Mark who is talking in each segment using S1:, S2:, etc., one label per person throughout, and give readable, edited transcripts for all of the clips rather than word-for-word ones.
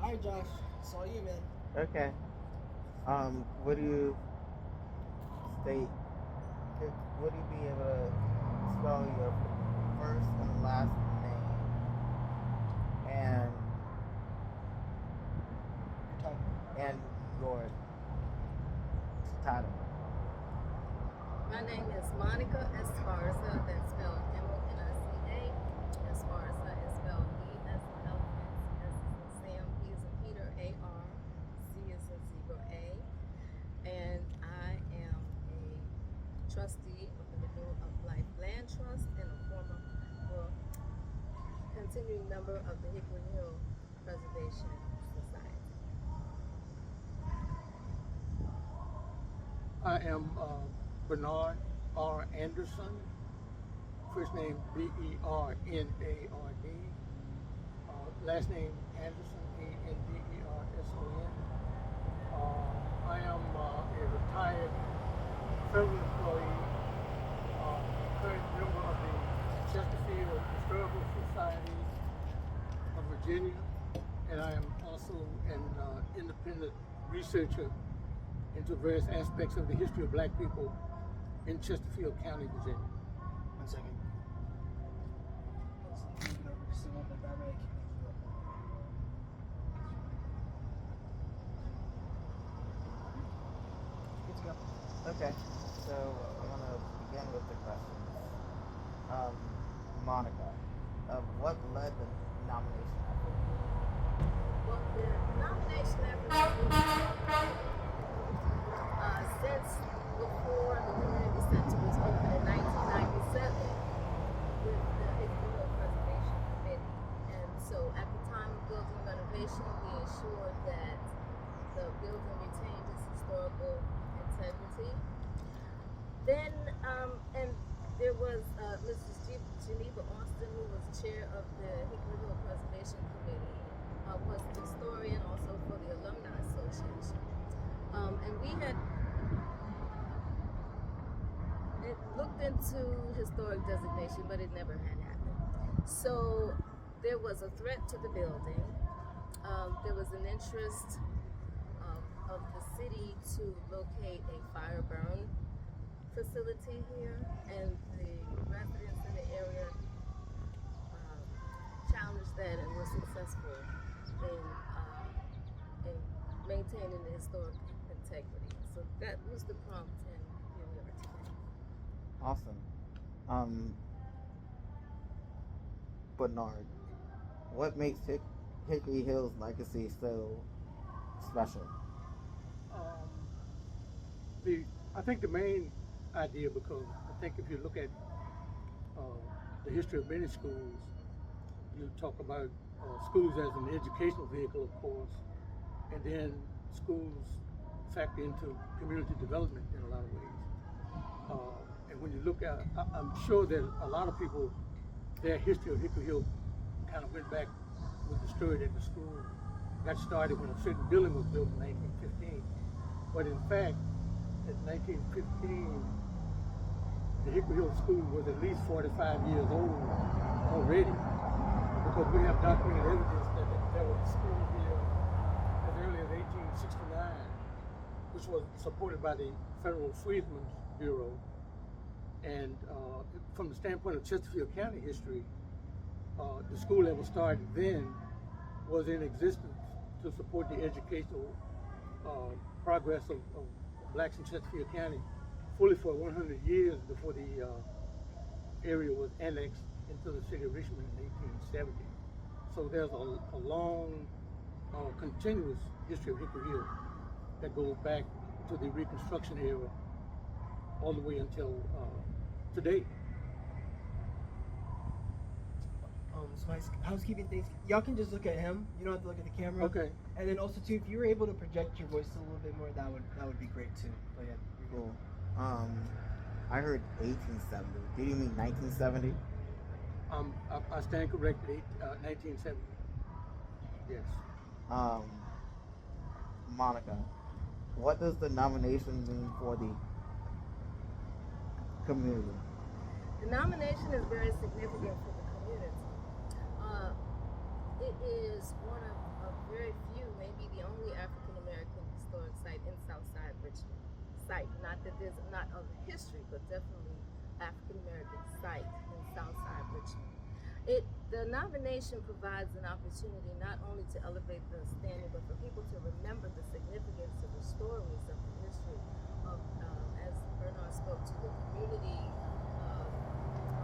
S1: All right, Josh. It's all you, man.
S2: Okay. Would you state? Would you be able to spell your first and last name and your title?
S3: My name is Monica Esparza, that's spelled Monica. Esparza is spelled E as in elephant, S as in Sam, P as in Peter, A-R, Z as in zebra, A. And I am a trustee of the Renewal of Life Land Trust and a former, continuing member of the Hickory Hill Preservation Society.
S4: I am Bernard R. Anderson, first name B-E-R-N-A-R-D, last name Anderson, A-N-D-E-R-S-O-N. I am a retired federal employee, current member of the Chesterfield Historical Society of Virginia, and I am also an independent researcher into various aspects of the history of black people in Chesterfield County, Virginia.
S1: 1 second. Good to go.
S2: Okay. So I'm gonna begin with the questions. Monica, what led the nomination effort?
S3: Well, the nomination effort since before the community center was opened in 1997 with the Hickory Hill Preservation Committee. And so at the time of building renovation, we ensured that the building retained its historical integrity. Then, and there was Mrs. Geneva Austin, who was chair of the Hickory Hill Preservation Committee, was the historian also for the Alumni Association. And we had looked into historic designation, but it never had happened. So there was a threat to the building. There was an interest of the city to locate a fire burn facility here, and the residents in the area challenged that and were successful in maintaining the historic integrity. So that was the prompt, and here we are today.
S2: Awesome. Bernard, what makes Hickory Hill's legacy so special?
S4: I think the main idea, because I think if you look at the history of many schools, you talk about schools as an educational vehicle, of course, and then schools factor into community development in a lot of ways. And when you look at, I'm sure that a lot of people, their history of Hickory Hill kind of went back with the story that the school got started when a certain building was built in 1915. But in fact, in 1915, the Hickory Hill School was at least 45 years old already, because we have documented evidence that there was a school here as early as 1869, which was supported by the Federal Freedmen's Bureau. And from the standpoint of Chesterfield County history, the school that was started then was in existence to support the educational progress of blacks in Chesterfield County fully for 100 years before the area was annexed into the city of Richmond in 1870. So there's a long, continuous history of Hickory Hill that goes back to the Reconstruction era all the way until today.
S1: So housekeeping things. Y'all can just look at him. You don't have to look at the camera.
S4: Okay.
S1: And then also too, if you were able to project your voice a little bit more, that would be great too. But yeah.
S2: Cool. I heard 1870. Did you mean 1970?
S4: I stand corrected. 1970. Yes.
S2: Monica, what does the nomination mean for the community?
S3: The nomination is very significant for the community. It is one of very few there's not other history, but definitely African American site in Southside Richmond. The nomination provides an opportunity not only to elevate the standing, but for people to remember the significance of the stories of the history of, as Bernard spoke to, the community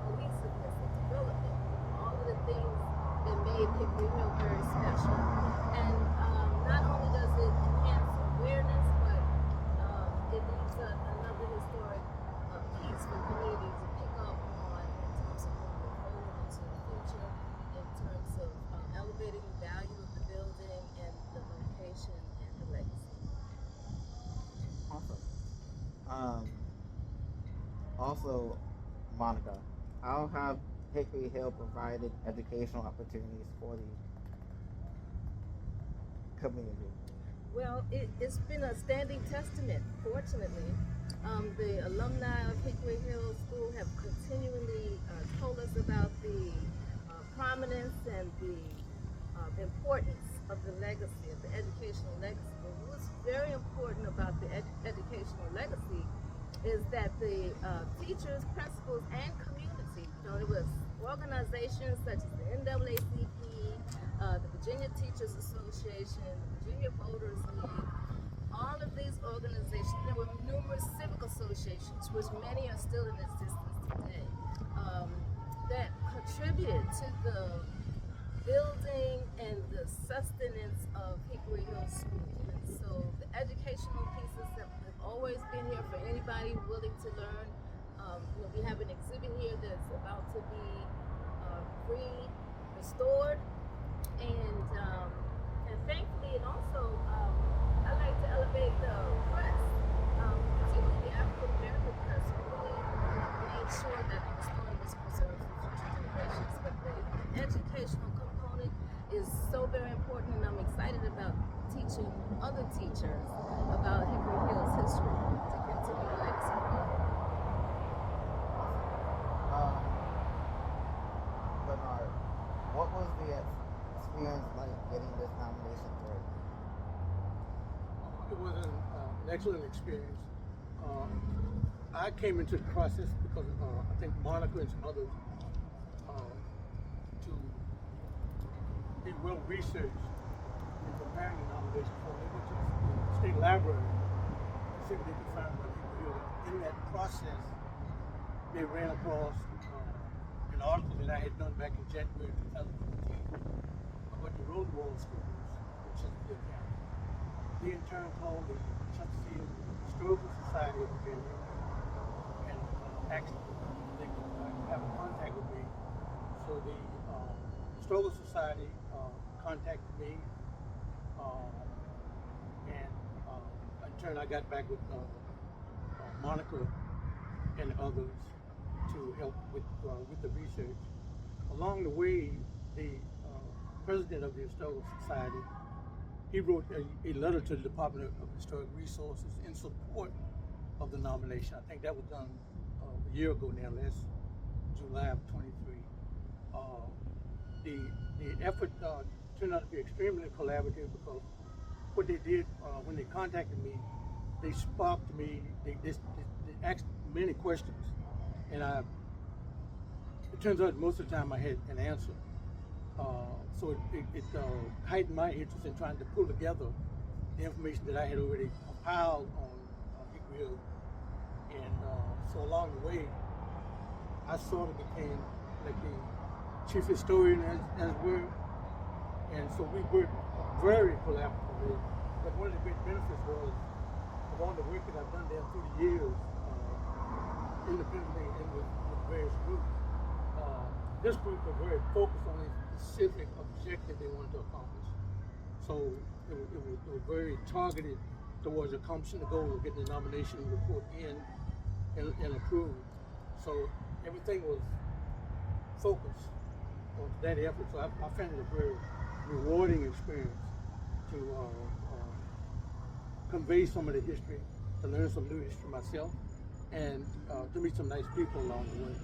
S3: cohesiveness and development, all of the things that made Hickory Hill very special. And not only does it enhance awareness, but it leaves another historic piece for communities to pick up on in terms of moving forward into the future, in terms of elevating the value of the building and the location and the legacy.
S2: Awesome. Also, Monica, how have Hickory Hill provided educational opportunities for the community?
S3: Well, it's been a standing testament, fortunately. The alumni of Hickory Hill School have continually told us about the prominence and the importance of the legacy, of the educational legacy. But what's very important about the educational legacy is that the teachers, principals, and community, it was organizations such as the NAACP, the Virginia Teachers Association, the Virginia Voters League, all of these organizations, there were numerous civic associations, which many are still in existence today, that contributed to the building and the sustenance of Hickory Hill School. And so the educational pieces have always been here for anybody willing to learn. We have an exhibit here that's about to be restored, and thankfully, and also I like to elevate the press, particularly the African American press, who really made sure that the story was preserved for future generations. But the educational component is so very important, and I'm excited about teaching other teachers about Hickory Hill's history to continue the legacy forward.
S2: Bernard, what was the experience like getting this nomination through?
S4: It was an excellent experience. I came into the process because I think Monica and some others to be well researched in preparing the nomination for me, which is the state library to see what they could find about Hickory Hill. In that process, they ran across an article that I had done back in January 2014 about the Roosevelt schools in Chesterfield County. They in turn called the Chesterfield Historical Society of Virginia and asked if they could have a contact with me. So the Historical Society contacted me, and in turn I got back with Monica and others to help with the research. Along the way, the president of the Historical Society, he wrote a letter to the Department of Historic Resources in support of the nomination. I think that was done a year ago now, last July of 23. The effort turned out to be extremely collaborative because what they did when they contacted me, they sparked me, they asked many questions, and it turns out most of the time I had an answer. So it heightened my interest in trying to pull together the information that I had already compiled on Hickory Hill. And so along the way, I sort of became like the chief historian as it were. And so we worked very collaboratively. But one of the great benefits was of all the work that I've done there through the years, independently and with various groups. This group was very focused on a specific objective they wanted to accomplish. So it was very targeted towards accomplishing the goal of getting the nomination report in and approved. So everything was focused on that effort. So I found it a very rewarding experience to convey some of the history, to learn some new history myself, and to meet some nice people along the way.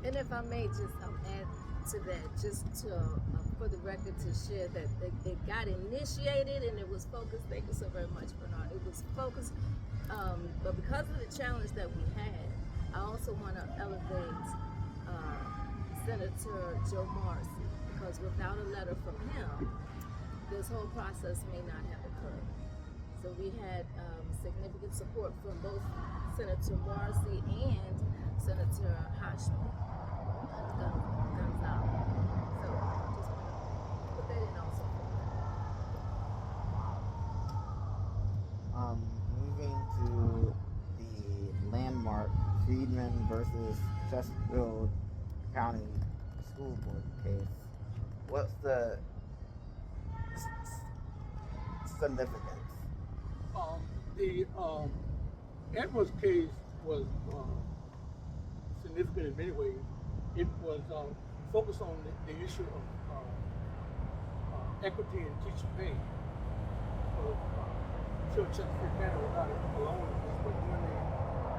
S3: And if I may just add to that, just to for the record to share that it got initiated and it was focused. Thank you so very much, Bernard. It was focused, but because of the challenge that we had, I also want to elevate Senator Joe Morrissey, because without a letter from him, this whole process may not have occurred. So we had significant support from both Senator Morrissey and Senator Hashmi Gonzalez. So just want to put that in also.
S2: Moving to the landmark Friedman versus Chesterfield County School Board case. What's the significance?
S4: The Edwards case was significant in many ways. It was focused on the issue of equity in teacher pay. So, I'm sure Chesterfield County was not alone in this, but during the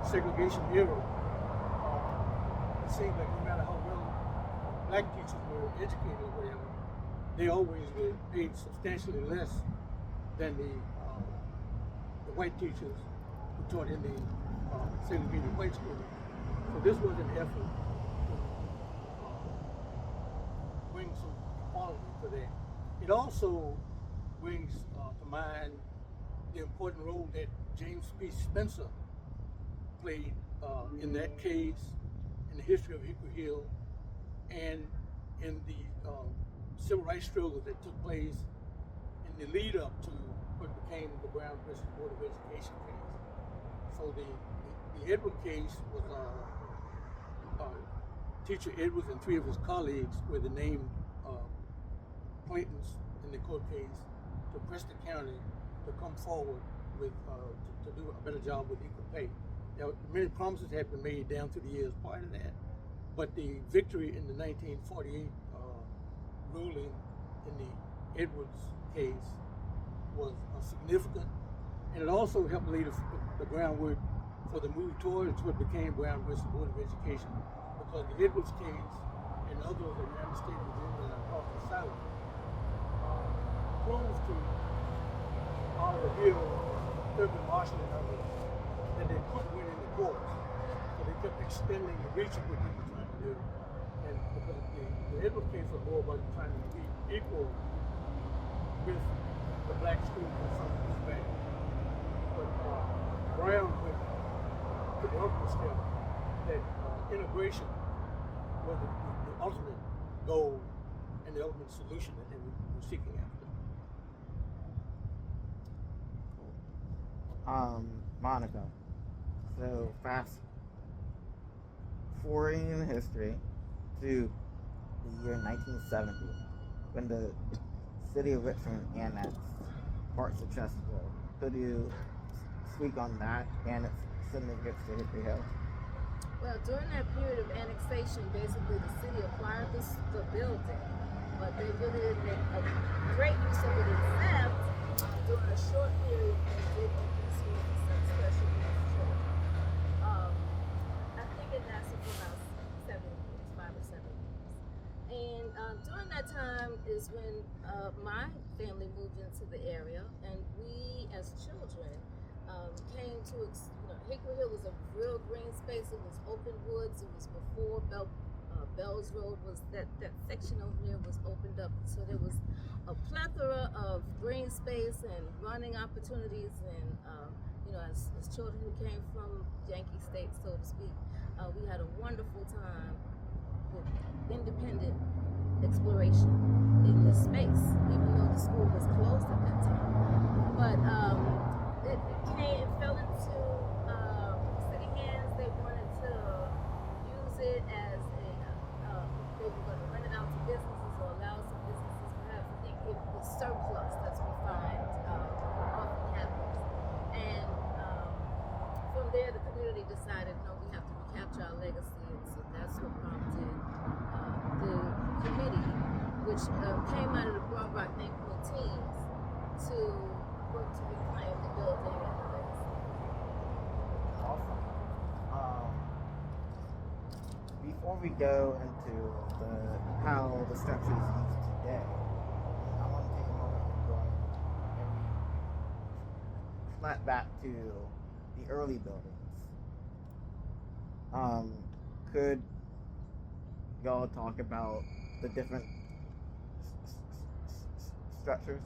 S4: segregation era, it seemed like no matter how well black teachers were educated or whatever, they always were paid substantially less than the white teachers who taught in the segregated white schools. So this was an effort to bring some equality to that. It also brings to mind the important role that James P. Spencer played in that case, in the history of Hickory Hill, and in the civil rights struggle that took place in the lead up to what became the Brown versus Board of Education case. So the Edward case was Teacher Edwards and 3 of his colleagues were the named plaintiffs in the court case to press the county to come forward with to do a better job with equal pay. Now, many promises had been made down through the years prior to that, but the victory in the 1948 ruling in the Edwards case was significant, and it also helped lay the groundwork for the move towards what became Brown versus Board of Education, because the Edwards case and others around the state of Virginia and across the South proved to Oliver Hill, Thurgood Marshall, and others that they couldn't win in the courts, so they kept extending the reach of what they were trying to do. And because the Edwards case was more about trying to be equal with the black schools in some respect. But Brown went to the ultimate step that integration was the ultimate goal and the ultimate solution that they were seeking after.
S2: Monica. So fast forwarding in history to the year 1970, when the city of Richmond annexed parts of Chesterfield. Could you speak on that and its significance to Hickory Hill?
S3: Well, during that period of annexation, basically the city acquired the building, but they really didn't make a great use of it except during a short period they did open schools for some special needs children. I think it lasted for about 7 years, 5 or 7 years. And during that time is when my family moved into the area, and we as children came to, Hickory Hill was a real green space. It was open woods. It was before Bells Road was, that section over there was opened up. So there was a plethora of green space and running opportunities. And, as children who came from Yankee State, so to speak, we had a wonderful time with independent exploration in this space, even though the school was closed at that time. But it fell into city hands. They wanted to use it as they were going to rent it out to businesses or allow some businesses perhaps to think it was surplus. That's what we find often happens. And from there, the community decided, no, we have to recapture our legacy, and so that's what prompted the committee, which came out of the Broad Rock neighborhood teams, to work to reclaim the building and the legacy.
S2: Awesome. before we go into how the structure is used today, I want to take a moment and go and flat back to the early buildings. Could y'all talk about the different structures?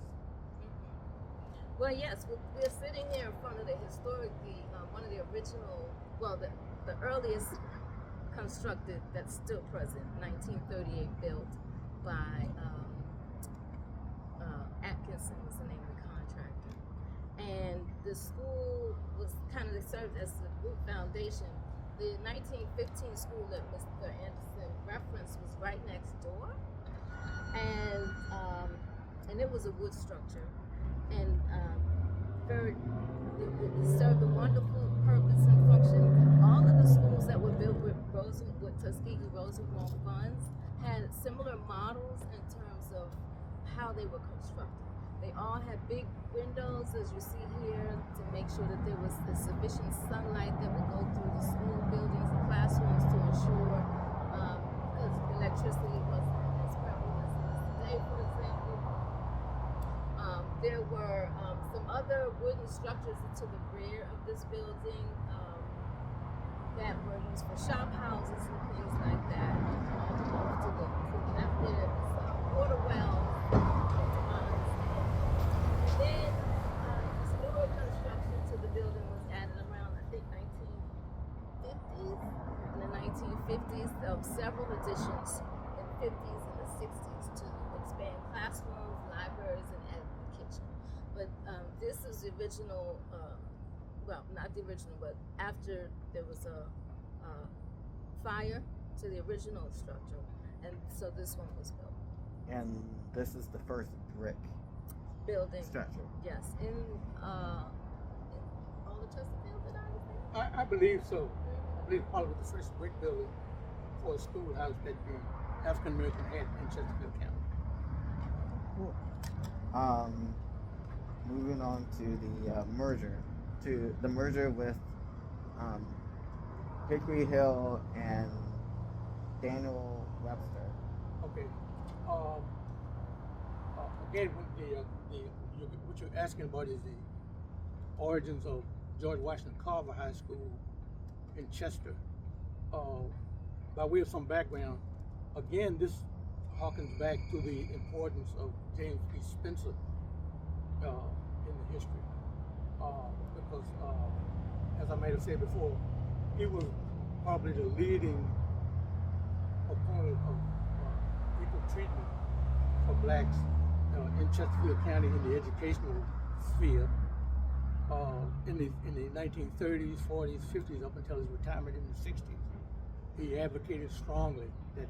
S3: Well, yes, we're sitting here in front of the historically, one of the original, well, the earliest constructed that's still present, 1938 built by Atkinson was the name of the contractor. And the school was kind of served as the root foundation. The 1915 school that Mr. Anderson referenced was right next door. And it was a wood structure. And it served a wonderful purpose and function. All of the schools that were built with Tuskegee Rosenwald funds had similar models in terms of how they were constructed. They all had big windows, as you see here, to make sure that there was sufficient sunlight that would go through the school buildings and classrooms to ensure, because electricity wasn't as prevalent as it is today, for example. There were some other wooden structures to the rear of this building that were used for shop houses and things like that. To the left there is water well. Then this newer construction to the building was added around, I think, 1950s. In the 1950s, several additions in the 50s and the 60s to expand classrooms, libraries, and add the kitchen. But this is the original, well, not the original, but after there was a fire to the original structure, and so this one was built.
S2: And this is the first brick
S3: Building.
S2: structure.
S3: Yes, in all of Chesterfield, did I understand?
S4: I believe so. I believe probably the first brick building for a schoolhouse that the African American had in Chesterfield County.
S2: Cool. Moving on to the merger with Hickory Hill and Daniel Webster.
S4: Okay. Again, what you're asking about is the origins of George Washington Carver High School in Chester. By way of some background, again, this harkens back to the importance of James P. Spencer in the history, because as I might have said before, he was probably the leading opponent of equal treatment for blacks in Chesterfield County in the educational sphere in the 1930s, 40s, 50s, up until his retirement in the 60s. He advocated strongly that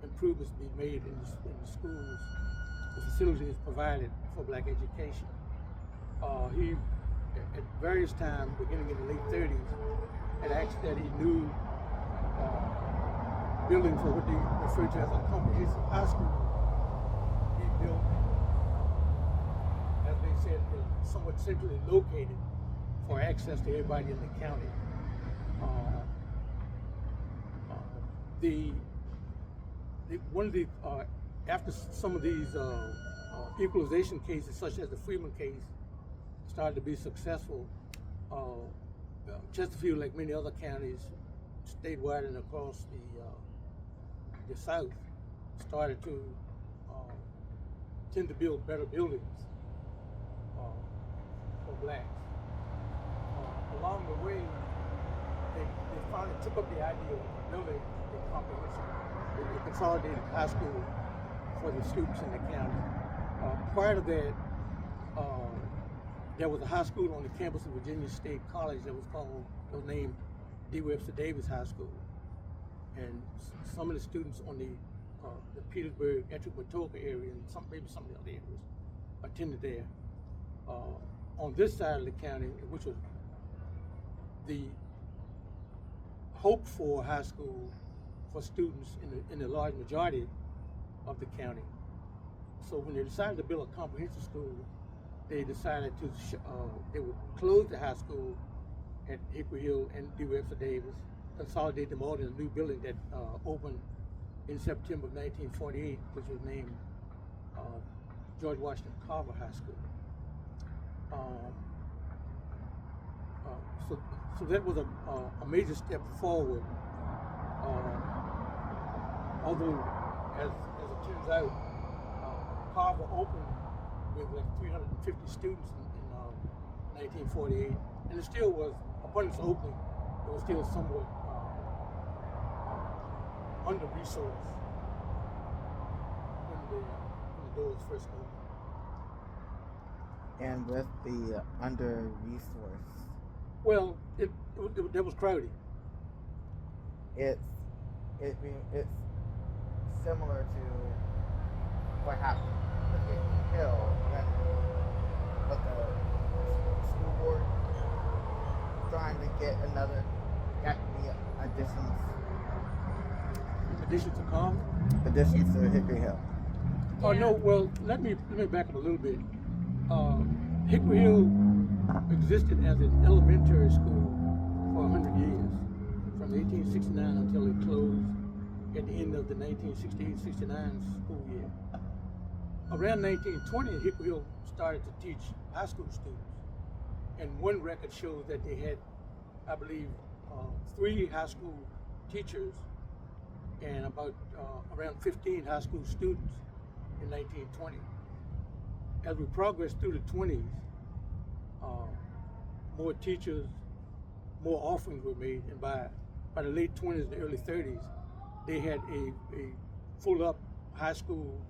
S4: improvements be made in the schools, the facilities provided for black education. He, at various times, beginning in the late 30s, had asked that he knew building for what they refer to as a comprehensive high school be built, as they said, somewhat centrally located for access to everybody in the county. After some of these equalization cases, such as the Freeman case, started to be successful, Chesterfield, like many other counties, statewide and across the South, started to tend to build better buildings for blacks. Along the way, they finally took up the idea of building a comprehensive, a consolidated high school for the students in the county. Prior to that, there was a high school on the campus of Virginia State College that was named D. Webster Davis High School. And some of the students on the Petersburg, Ettrick-Matoka area, and maybe some of the other areas, attended there. On this side of the county, which was the hope for high school for students in the large majority of the county. So when they decided to build a comprehensive school, they decided to they would close the high school at Hickory Hill and D. Webster Davis consolidate them all in a new building that opened in September of 1948, which was named George Washington Carver High School. So that was a major step forward. Although, as it turns out, Carver opened with like 350 students in 1948, and it still was, upon its opening, it was still somewhat under-resourced when the doors first opened.
S2: And with the under-resourced,
S4: well, that was crowded.
S2: it's similar to what happened with Hickory Hill when with the school board trying to get the
S4: Additions to Carver.
S2: additions to Hickory Hill.
S4: Oh no, well let me back up a little bit. Hickory Hill existed as an elementary school for 100 years, from 1869 until it closed at the end of the 1968-69 school year. Around 1920, Hickory Hill started to teach high school students, and one record shows that they had, I believe, 3 high school teachers and about around 15 high school students in 1920. As we progressed through the 20s, more teachers, more offerings were made, and by the late 20s and early 30s, they had a full-up high school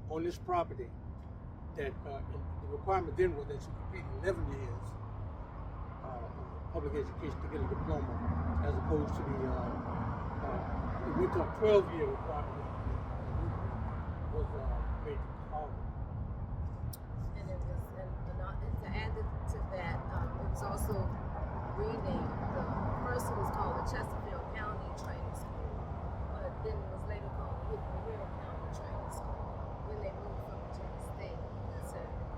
S4: on this property that the requirement then was that you complete 11 years public education to get a diploma, as opposed to the 12-year requirement was made to Harvard.
S3: And it was, and to add to that, it was also renamed. The first one was called the Chesterfield County Training School, but then it was later called the Hickory Hill County Training School when they moved from Virginia State to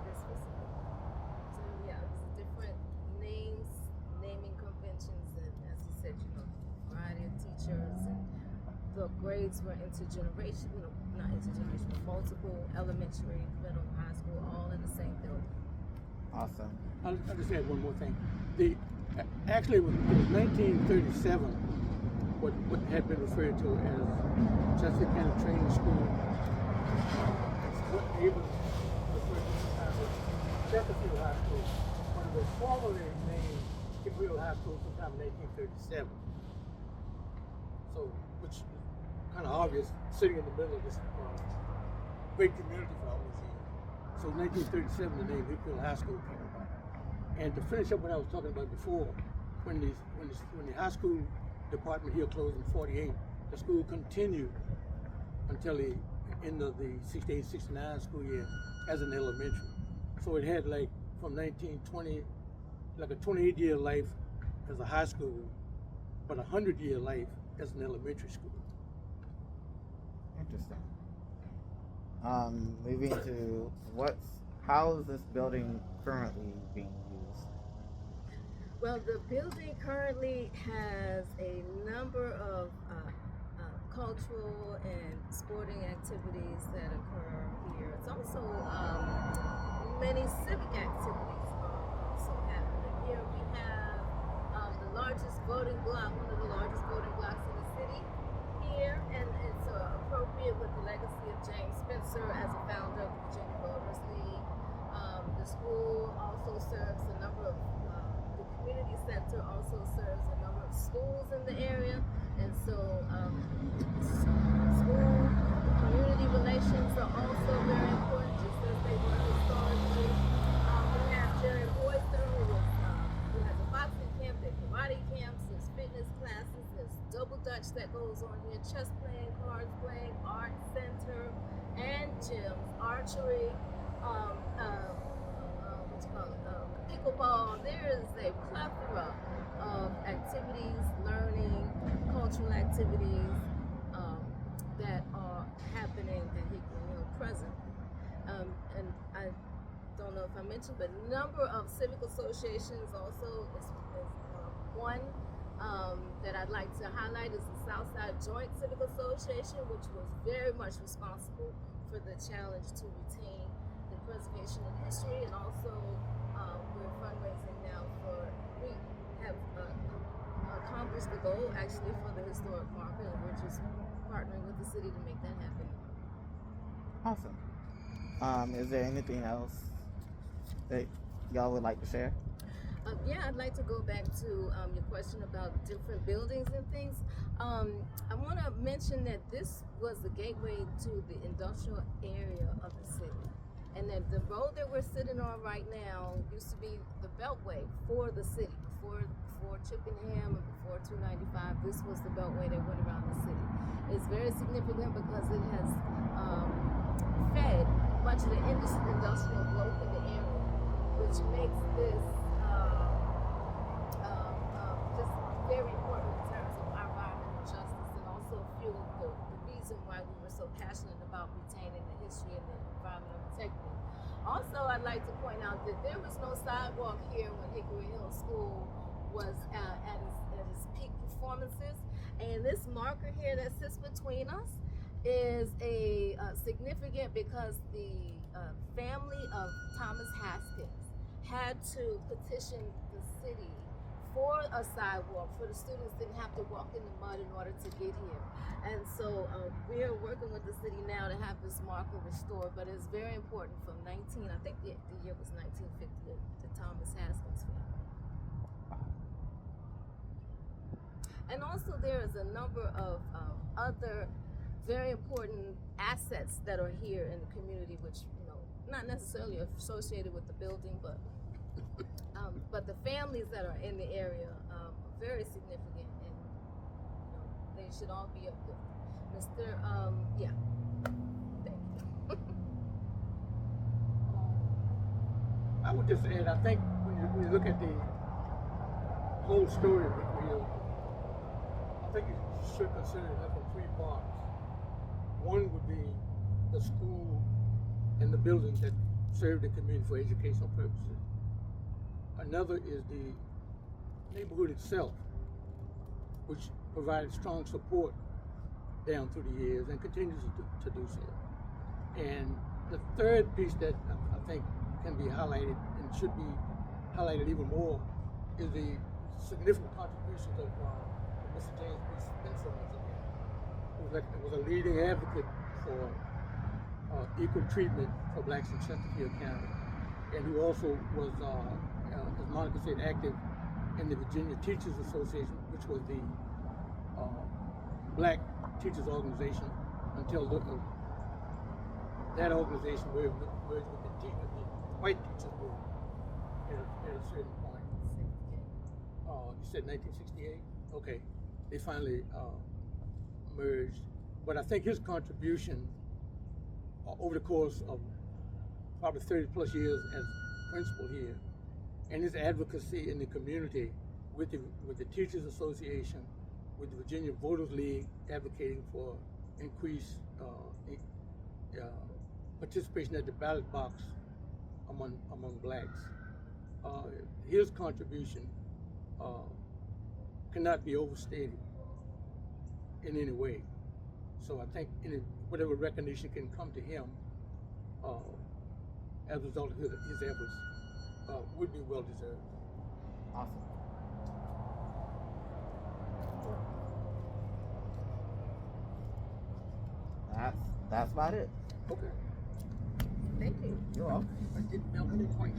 S3: this facility. So yeah, it was different names, naming conventions, and as you said, variety of teachers, and the grades were intergenerational, not intergenerational, multiple elementary, middle, high school, all in the same building.
S2: Awesome.
S4: I'll just add one more thing. Actually, it was 1937, what had been referred to as Chesterfield County Training School. What they were referred to as Chesterfield High School, when it was formerly named Hickory Hill High School sometime in 1937. So, which is kind of obvious, sitting in the middle of this great community for all these years. So, 1937, the name Hickory Hill High School came about. And to finish up what I was talking about before, when the high school department here closed in 48, the school continued until the end of the 68-69 school year as an elementary. So it had like from 1920, like a 28-year life as a high school, but a 100-year life as an elementary school.
S2: Interesting. Moving to how is this building currently being used?
S3: Well, the building currently has a number of cultural and sporting activities that occur here. It's also many civic activities are also happening here. We have the largest voting block, one of the largest voting blocks in the city here, and it's appropriate with the legacy of James Spencer as a founder of the Virginia Voters League. The school also serves a number of the community center also serves a number of schools in the area, and so school community relations are also very important, just as they were historically. We have Jerry Boyster, who has a boxing camp, there's karate camps, there's fitness classes, there's double dutch that goes on here, chess playing, cards playing, art center, and gyms, archery. Pickleball. There is a plethora of activities, learning, cultural activities that are happening at Hickory Hill present. And I don't know if I mentioned, but a number of civic associations also is one. that I'd like to highlight is the Southside Joint Civic Association, which was very much responsible for the challenge to retain the preservation of history, and also we're fundraising now for, we have accomplished the goal actually for the historic marker, and we're just partnering with the city to make that happen.
S2: Awesome. Is there anything else that y'all would like to share?
S3: Yeah, I'd like to go back to your question about different buildings and things. I want to mention that this was the gateway to the industrial area of the city, and that the road that we're sitting on right now used to be the beltway for the city. Before Chippenham and before 295, this was the beltway that went around the city. It's very significant because it has fed much of the industrial growth in the area, which makes this just very important in terms of our environmental justice, and also fueled the reason why we were so passionate about retaining the history and the environmental integrity. Also, I'd like to point out that there was no sidewalk here when Hickory Hill School was at its peak performances, and this marker here that sits between us is a significant because the family of Thomas Haskins had to petition the city for a sidewalk, for the students didn't have to walk in the mud in order to get here. And so we are working with the city now to have this marker restored, but it's very important from I think the year was 1950, the Thomas Haskins family. And also there is a number of other very important assets that are here in the community, which, you know, not necessarily associated with the building, but the families that are in the area are very significant, and you know, they should all be uplifted. Mr. Yeah, thank you.
S4: I would just add, I think when you look at the whole story of Hickory Hill, I think you should consider it like in three parts. One would be the school and the buildings that serve the community for educational purposes. Another is the neighborhood itself, which provided strong support down through the years and continues to do so. And the third piece that I think can be highlighted and should be highlighted even more is the significant contributions of Mr. James B. Spencer, who was a leading advocate for equal treatment for blacks in Chesterfield County, and who also was, as Monica said, active in the Virginia Teachers Association, which was the black teachers organization until that organization merged with the white teachers movement at a certain point. You said 1968? Okay, they finally merged. But I think his contribution over the course of probably 30 plus years as principal here, and his advocacy in the community with the Teachers Association, with the Virginia Voters League advocating for increased participation at the ballot box among blacks. His contribution cannot be overstated in any way. So I think whatever recognition can come to him as a result of his efforts would be well deserved.
S2: Awesome. That's about it.
S4: Okay.
S3: Thank you.
S2: You're welcome.
S4: I didn't quite